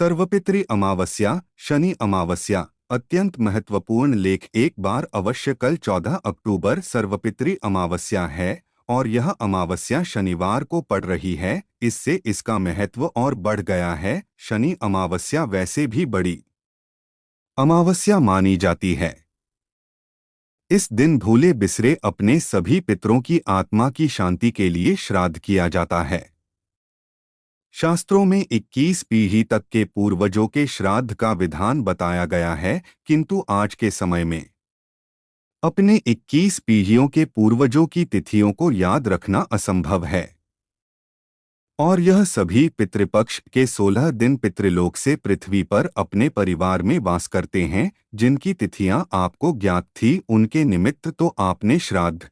सर्वपितृ अमावस्या, शनि अमावस्या। अत्यंत महत्वपूर्ण लेख। एक बार अवश्य कल 14 अक्टूबर सर्वपितृ अमावस्या है और यह अमावस्या शनिवार को पड़ रही है। इससे इसका महत्व और बढ़ गया है। शनि अमावस्या वैसे भी बड़ी अमावस्या मानी जाती है। इस दिन भूले बिसरे अपने सभी पितरों की आत्मा की शांति के लिए श्राद्ध किया जाता है। शास्त्रों में 21 पीढ़ी तक के पूर्वजों के श्राद्ध का विधान बताया गया है, किंतु आज के समय में अपने 21 पीढ़ियों के पूर्वजों की तिथियों को याद रखना असंभव है। और यह सभी पितृपक्ष के 16 दिन पितृलोक से पृथ्वी पर अपने परिवार में वास करते हैं। जिनकी तिथियां आपको ज्ञात थी उनके निमित्त तो आपने श्राद्ध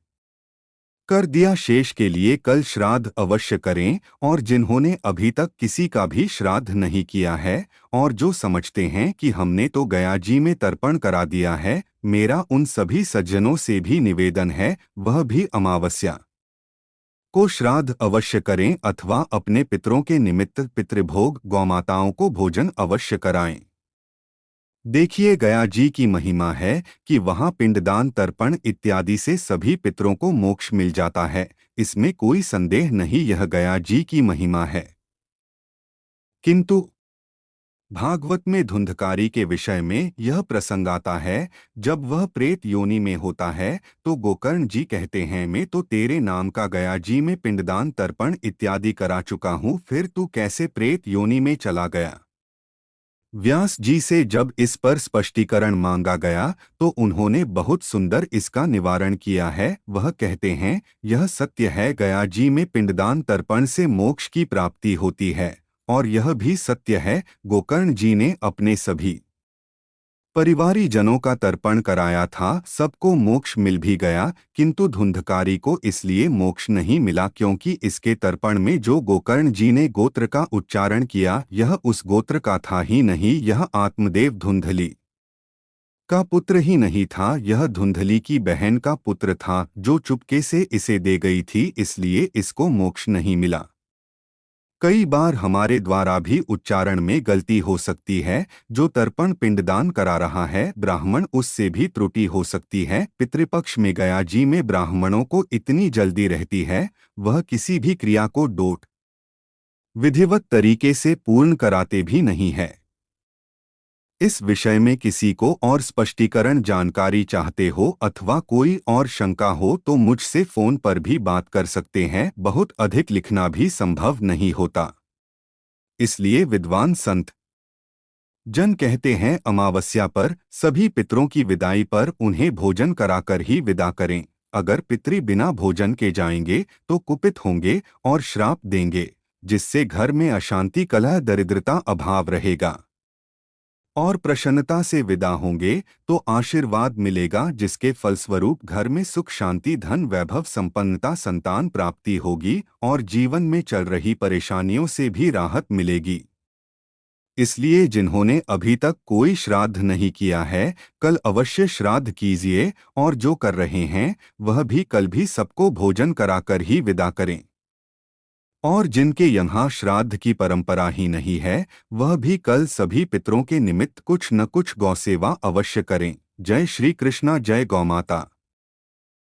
कर दिया। शेष के लिए कल श्राद्ध अवश्य करें। और जिन्होंने अभी तक किसी का भी श्राद्ध नहीं किया है और जो समझते हैं कि हमने तो गया जी में तर्पण करा दिया है, मेरा उन सभी सज्जनों से भी निवेदन है वह भी अमावस्या को श्राद्ध अवश्य करें अथवा अपने पितरों के निमित्त पितृभोग गौमाताओं को भोजन अवश्य कराएं। देखिए गया जी की महिमा है कि वहां पिंडदान तर्पण इत्यादि से सभी पितरों को मोक्ष मिल जाता है। इसमें कोई संदेह नहीं, यह गया जी की महिमा है। किंतु भागवत में धुंधकारी के विषय में यह प्रसंग आता है। जब वह प्रेत योनि में होता है तो गोकर्ण जी कहते हैं, मैं तो तेरे नाम का गया जी में पिंडदान तर्पण इत्यादि करा चुका हूँ, फिर तू कैसे प्रेत योनि में चला गया। व्यास जी से जब इस पर स्पष्टीकरण मांगा गया तो उन्होंने बहुत सुंदर इसका निवारण किया है। वह कहते हैं, यह सत्य है, गया जी में पिंडदान तर्पण से मोक्ष की प्राप्ति होती है। और यह भी सत्य है, गोकर्ण जी ने अपने सभी परिवारी जनों का तर्पण कराया था, सबको मोक्ष मिल भी गया। किंतु धुंधकारी को इसलिए मोक्ष नहीं मिला क्योंकि इसके तर्पण में जो गोकर्ण जी ने गोत्र का उच्चारण किया यह उस गोत्र का था ही नहीं, यह आत्मदेव धुंधली का पुत्र ही नहीं था, यह धुंधली की बहन का पुत्र था जो चुपके से इसे दे गई थी, इसलिए इसको मोक्ष नहीं मिला। कई बार हमारे द्वारा भी उच्चारण में गलती हो सकती है। जो तर्पण पिंडदान करा रहा है ब्राह्मण, उससे भी त्रुटि हो सकती है। पितृपक्ष में गया जी में ब्राह्मणों को इतनी जल्दी रहती है, वह किसी भी क्रिया को डोट विधिवत तरीके से पूर्ण कराते भी नहीं है। इस विषय में किसी को और स्पष्टीकरण जानकारी चाहते हो अथवा कोई और शंका हो तो मुझसे फोन पर भी बात कर सकते हैं। बहुत अधिक लिखना भी संभव नहीं होता, इसलिए विद्वान संत जन कहते हैं अमावस्या पर सभी पितरों की विदाई पर उन्हें भोजन कराकर ही विदा करें। अगर पितृ बिना भोजन के जाएंगे तो कुपित होंगे और श्राप देंगे, जिससे घर में अशांति, कलह, दरिद्रता, अभाव रहेगा। और प्रसन्नता से विदा होंगे तो आशीर्वाद मिलेगा, जिसके फलस्वरूप घर में सुख, शांति, धन, वैभव, संपन्नता, संतान प्राप्ति होगी और जीवन में चल रही परेशानियों से भी राहत मिलेगी। इसलिए जिन्होंने अभी तक कोई श्राद्ध नहीं किया है कल अवश्य श्राद्ध कीजिए, और जो कर रहे हैं वह भी कल भी सबको भोजन कराकर ही विदा करें। और जिनके यहाँ श्राद्ध की परंपरा ही नहीं है वह भी कल सभी पितरों के निमित्त कुछ न कुछ गौसेवा अवश्य करें। जय श्री कृष्णा, जय गौ माता।